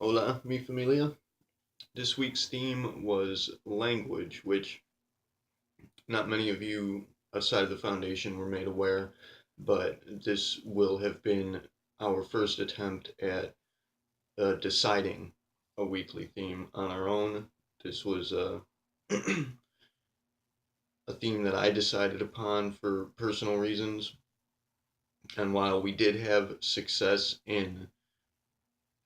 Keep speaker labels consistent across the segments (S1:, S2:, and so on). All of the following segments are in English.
S1: Hola, mi familia. This week's theme was language, which not many of you outside of the foundation were made aware, but this will have been our first attempt at deciding a weekly theme on our own. This was a theme that I decided upon for personal reasons, and while we did have success in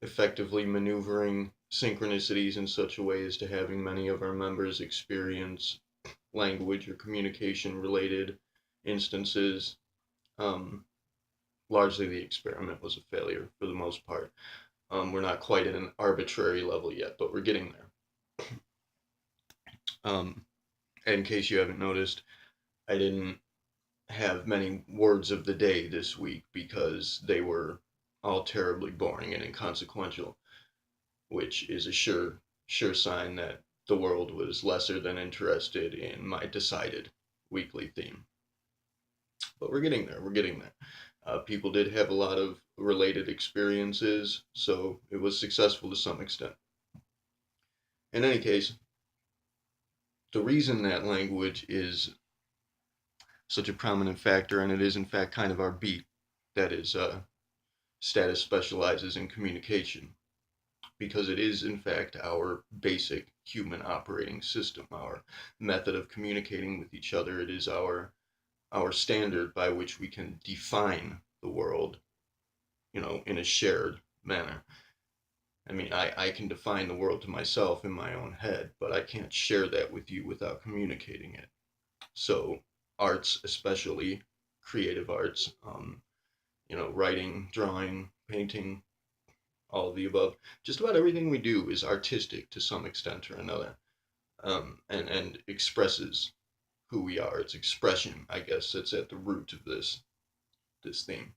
S1: effectively maneuvering synchronicities in such a way as to having many of our members experience language or communication related instances. Um, Largely, the experiment was a failure for the most part. We're not quite at an arbitrary level yet, but we're getting there. In case you haven't noticed, I didn't have many words of the day this week because they were all terribly boring and inconsequential, which is a sure sign that the world was lesser than interested in my decided weekly theme. But we're getting there. We're getting there. People did have a lot of related experiences, so it was successful to some extent. In any case, the reason that language is such a prominent factor, and it is in fact kind of our beat, that is, status specializes in communication, because it is in fact our basic human operating system, our method of communicating with each other. It is our standard by which we can define the world, in a shared manner. I mean, I can define the world to myself in my own head, but I can't share that with you without communicating it. So, arts, especially creative arts, writing, drawing, painting, all of the above, just about everything we do is artistic to some extent or another, and expresses who we are. It's expression, I guess, that's at the root of this theme.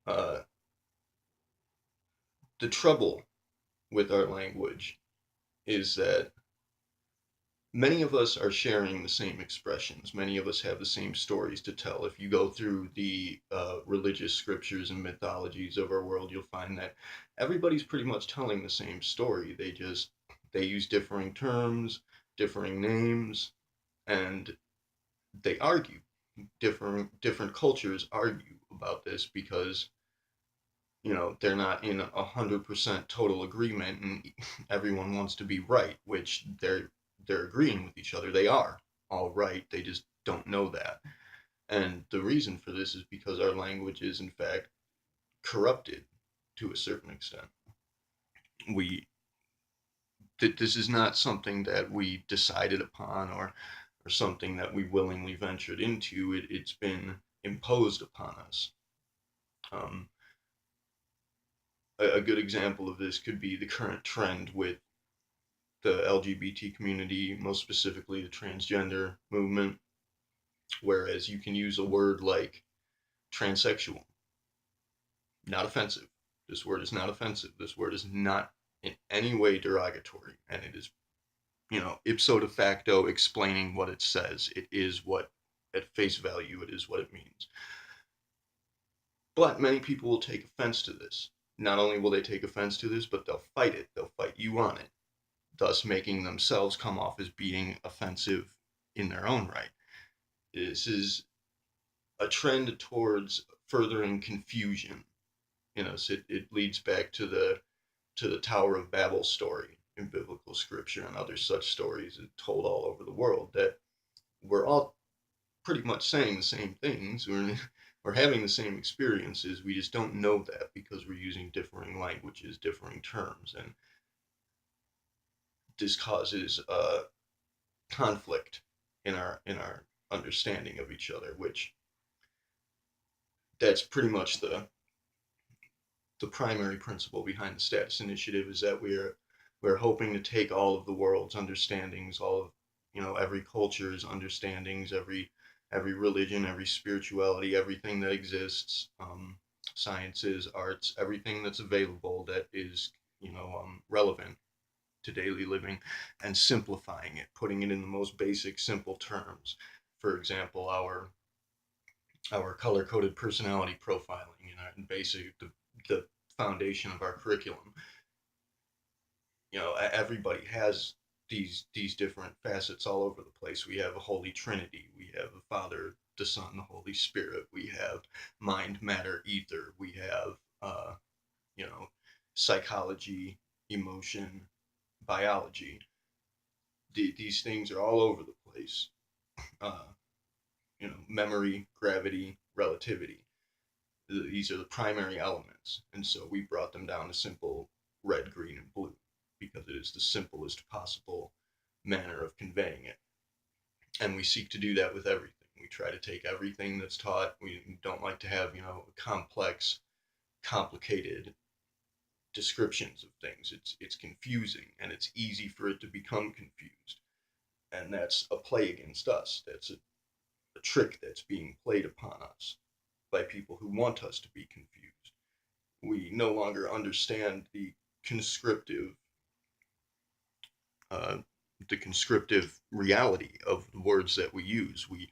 S1: Uh, the trouble with our language is that many of us are sharing the same expressions. Many of us have the same stories to tell. If you go through the religious scriptures and mythologies of our world, you'll find that everybody's pretty much telling the same story. They use differing terms, differing names, and they argue. Different cultures argue about this because they're not in 100% total agreement, and everyone wants to be right, which they're agreeing with each other. They are all right, they just don't know that. And the reason for this is because our language is in fact corrupted to a certain extent. We This is not something that we decided upon, or something that we willingly ventured into. It's been imposed upon us. um, a good example of this could be the current trend with the LGBT community, most specifically the transgender movement, whereas you can use a word like transsexual, not offensive. This word is not offensive. This word is not in any way derogatory, and it is, ipso de facto explaining what it says. It is what, at face value, it is what it means. But many people will take offense to this. Not only will they take offense to this, but they'll fight it. They'll fight you on it, thus making themselves come off as being offensive in their own right. This is a trend towards furthering confusion. So it leads back to the Tower of Babel story in biblical scripture and other such stories told all over the world, that we're all pretty much saying the same things. We're having the same experiences. We just don't know that because we're using differing languages, differing terms, and this causes conflict in our understanding of each other, which that's pretty much the primary principle behind the status initiative, is that we're hoping to take all of the world's understandings, all of every culture's understandings, every religion, every spirituality, everything that exists, sciences, arts, everything that's available that is relevant to daily living, and simplifying it, putting it in the most basic, simple terms. For example, our color coded personality profiling, and basic the foundation of our curriculum. Everybody has these different facets all over the place. We have a Holy Trinity. We have the Father, the Son, the Holy Spirit. We have mind, matter, ether. We have you know psychology, emotion, biology. These things are all over the place. Uh, Memory, gravity, relativity. These are the primary elements, and so we brought them down to simple red, green, and blue because it is the simplest possible manner of conveying it. And we seek to do that with everything. We try to take everything that's taught. We don't like to have, complex, complicated descriptions of things. It's confusing and it's easy for it to become confused. And that's a play against us. That's a trick that's being played upon us by people who want us to be confused. We no longer understand conscriptive uh, the conscriptive reality of the words that we use. We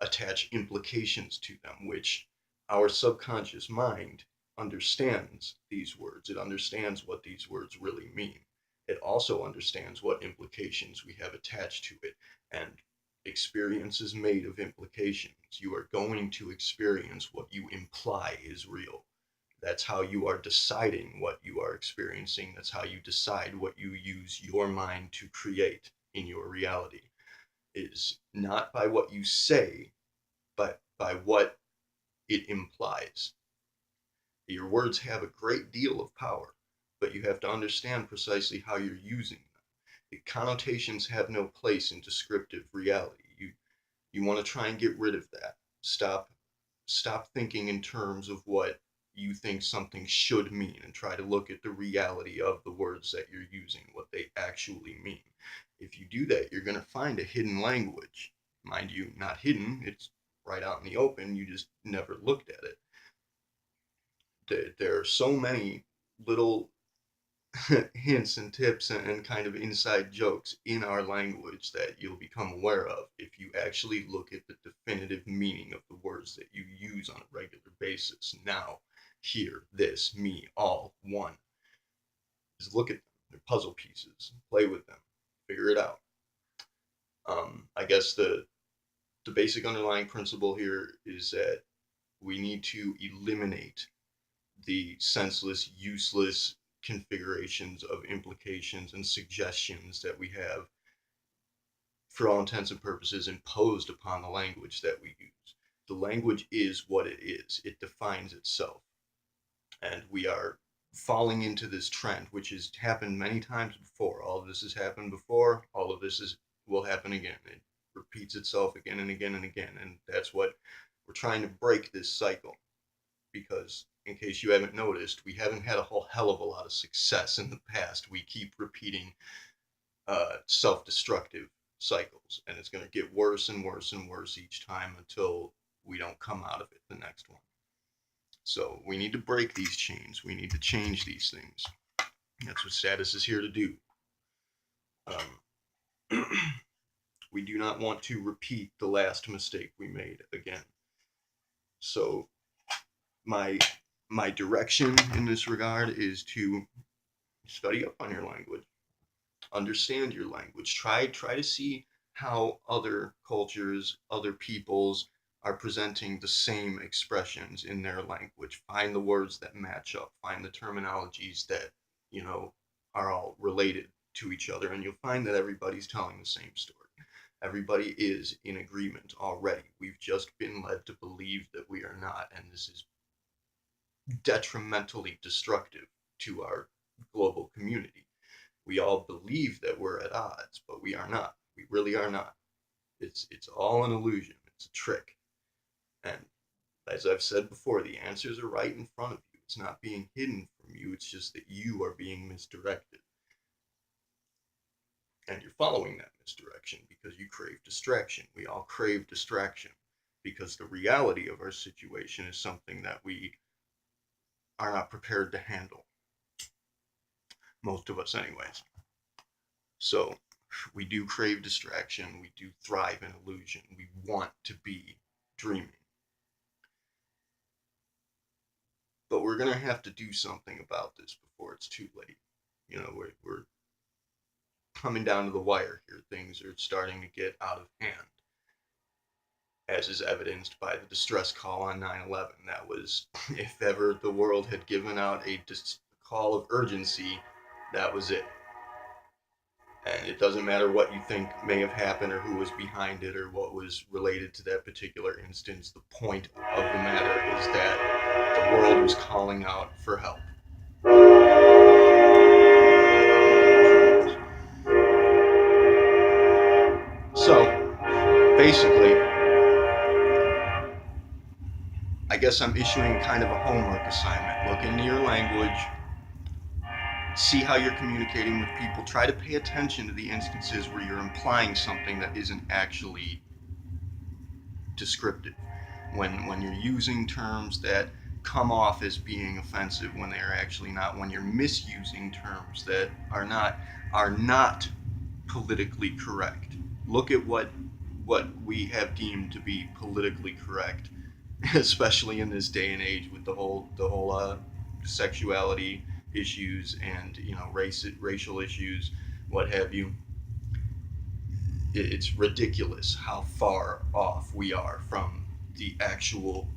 S1: attach implications to them, which our subconscious mind understands these words. It understands what these words really mean. It also understands what implications we have attached to it. And experience is made of implications. You are going to experience what you imply is real. That's how you are deciding what you are experiencing. That's how you decide what you use your mind to create in your reality. Is not by what you say, but by what it implies. Your words have a great deal of power, but you have to understand precisely how you're using them. The connotations have no place in descriptive reality. You want to try and get rid of that. Stop thinking in terms of what you think something should mean and try to look at the reality of the words that you're using, what they actually mean. If you do that, you're going to find a hidden language. Mind you, not hidden, it's right out in the open, you just never looked at it. There are so many little hints and tips and kind of inside jokes in our language that you'll become aware of if you actually look at the definitive meaning of the words that you use on a regular basis. Now, here, this, me, all, one. Just look at them. They're puzzle pieces. Play with them. Figure it out. I guess the basic underlying principle here is that we need to eliminate the senseless, useless configurations of implications and suggestions that we have, for all intents and purposes, imposed upon the language that we use. The language is what it is, it defines itself. And we are falling into this trend, which has happened many times before. All of this has happened before, all of this will happen again. It repeats itself again and again and again. And that's what we're trying to break, this cycle. Because in case you haven't noticed, we haven't had a whole hell of a lot of success in the past. We keep repeating self-destructive cycles, and it's going to get worse and worse and worse each time until we don't come out of it the next one. So we need to break these chains. We need to change these things. That's what status is here to do. We do not want to repeat the last mistake we made again. So my direction in this regard is to study up on your language, understand your language, try to see how other cultures, other peoples are presenting the same expressions in their language. Find the words that match up, find the terminologies that, are all related to each other, and you'll find that everybody's telling the same story. Everybody is in agreement already. We've just been led to believe that we are not, and this is detrimentally destructive to our global community. We all believe that we're at odds, but we are not. We really are not. It's all an illusion. It's a trick. And as I've said before, the answers are right in front of you. It's not being hidden from you. It's just that you are being misdirected. And you're following that misdirection because you crave distraction. We all crave distraction because the reality of our situation is something that we are not prepared to handle. Most of us, anyways. So we do crave distraction. We do thrive in illusion. We want to be dreaming. But we're going to have to do something about this before it's too late. We're coming down to the wire here. Things are starting to get out of hand, as is evidenced by the distress call on 9/11. That was, if ever the world had given out a call of urgency, that was it. And it doesn't matter what you think may have happened or who was behind it or what was related to that particular instance. The point of the matter is that the world was calling out for help. So, basically, I guess I'm issuing kind of a homework assignment. Look into your language, see how you're communicating with people, try to pay attention to the instances where you're implying something that isn't actually descriptive. When you're using terms that come off as being offensive when they are actually not, when you're misusing terms that are not politically correct. Look at what we have deemed to be politically correct, especially in this day and age with the whole sexuality issues and racial issues, what have you. It's ridiculous how far off we are from the actual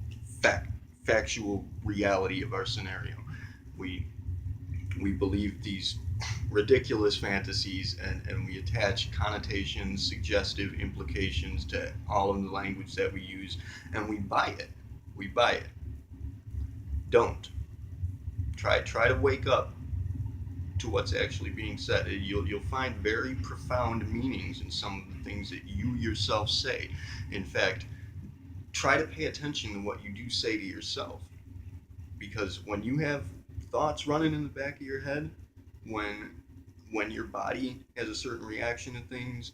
S1: factual reality of our scenario. We we believe these ridiculous fantasies, and we attach connotations, suggestive implications to all of the language that we use, and we buy it. We buy it. Don't try to wake up to what's actually being said. You'll find very profound meanings in some of the things that you yourself say. In fact, try to pay attention to what you do say to yourself, because when you have thoughts running in the back of your head, when when your body has a certain reaction to things,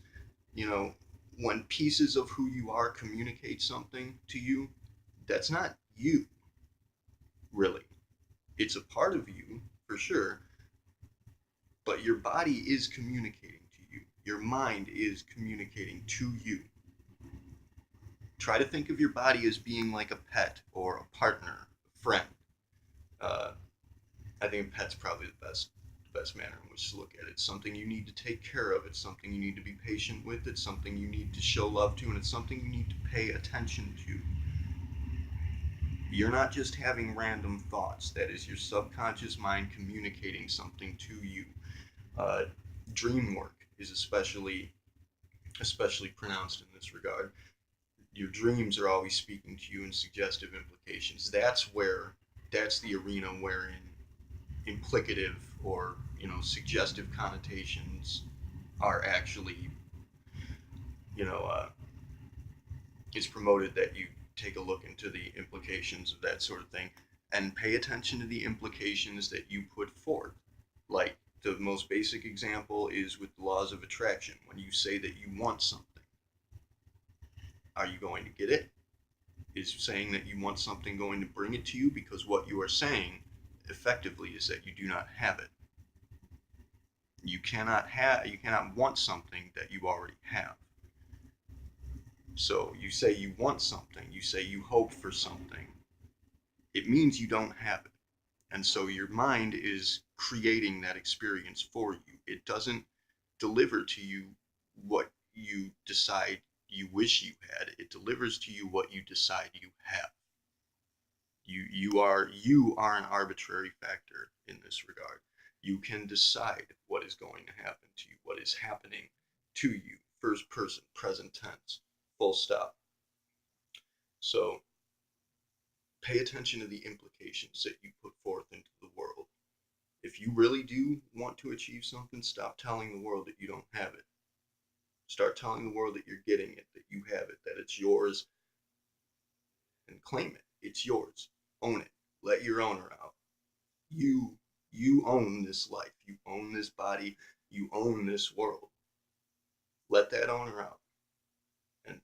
S1: you know, when pieces of who you are communicate something to you, that's not you, really. It's a part of you, for sure, but your body is communicating to you. Your mind is communicating to you. Try to think of your body as being like a pet or a partner, a friend. Uh, I think a pet's probably the best manner in which to look at it. It's something you need to take care of. It's something you need to be patient with. It's something you need to show love to, and it's something you need to pay attention to. You're not just having random thoughts. That is your subconscious mind communicating something to you. Uh, Dream work is especially pronounced in this regard. Your dreams are always speaking to you in suggestive implications. That's the arena wherein implicative or suggestive connotations are actually you know uh, it's promoted that you take a look into the implications of that sort of thing and pay attention to the implications that you put forth. Like, the most basic example is with the laws of attraction. When you say that you want something, are you going to get it? Is saying that you want something going to bring it to you? Because what you are saying effectively is that you do not have it. You cannot want something that you already have. So you say you want something, you say you hope for something. It means you don't have it. And so your mind is creating that experience for you. It doesn't deliver to you what you decide you wish you had. It delivers to you what you decide you have. You are an arbitrary factor in this regard. You can decide what is going to happen to you, what is happening to you. First person, present tense, full stop. So pay attention to the implications that you put forth into the world. If you really do want to achieve something, stop telling the world that you don't have it. Start telling the world that you're getting it, that you have it, that it's yours, and claim it. It's yours. Own it. Let your owner out. You own this life. You own this body. You own this world. Let that owner out and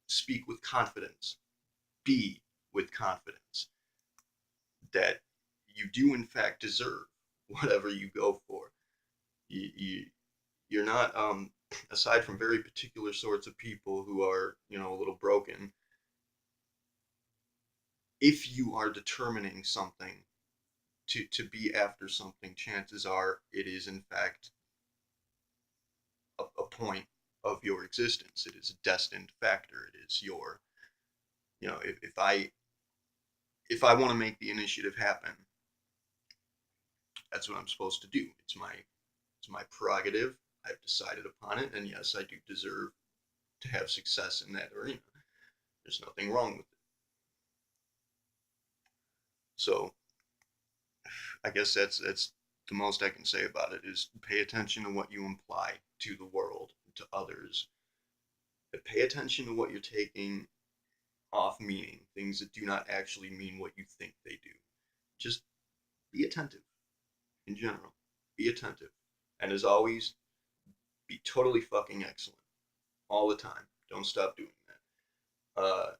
S1: speak with confidence. Be with confidence that you do in fact deserve whatever you go for. You're not aside from very particular sorts of people who are a little broken. if you are determining something to be after something, chances are it is in fact a point of your existence. It is a destined factor. It is your, if I want to make the initiative happen, that's what I'm supposed to do. It's my prerogative. I've decided upon it, and yes, I do deserve to have success in that arena. There's nothing wrong with it. So I guess that's the most I can say about it is pay attention to what you imply to the world, to others. But pay attention to what you're taking off meaning, things that do not actually mean what you think they do. Just be attentive in general. Be attentive. And as always, be totally fucking excellent all the time. Don't stop doing that.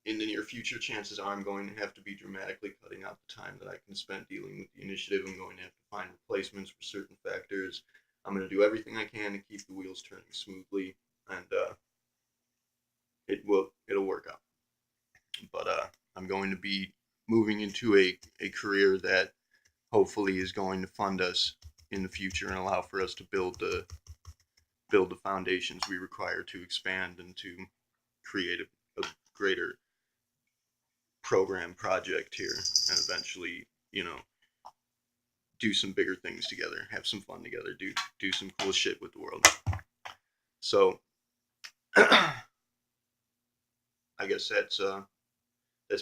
S1: In the near future, chances are I'm going to have to be dramatically cutting out the time that I can spend dealing with the initiative. I'm going to have to find replacements for certain factors. I'm going to do everything I can to keep the wheels turning smoothly, and it'll work out. But I'm going to be moving into a career that hopefully is going to fund us in the future and allow for us to build the foundations we require to expand and to create a greater program project here, and eventually, do some bigger things together, have some fun together, do some cool shit with the world. So I guess that's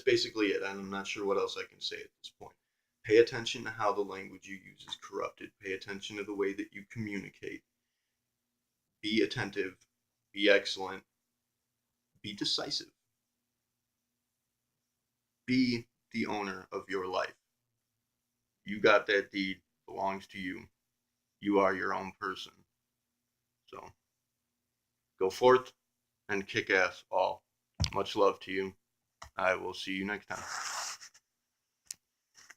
S1: basically it. I'm not sure what else I can say at this point. Pay attention to how the language you use is corrupted. Pay attention to the way that you communicate. Be attentive. Be excellent. Be decisive. Be the owner of your life. You got that deed. It belongs to you. You are your own person. So go forth and kick ass all. Much love to you. I will see you next time.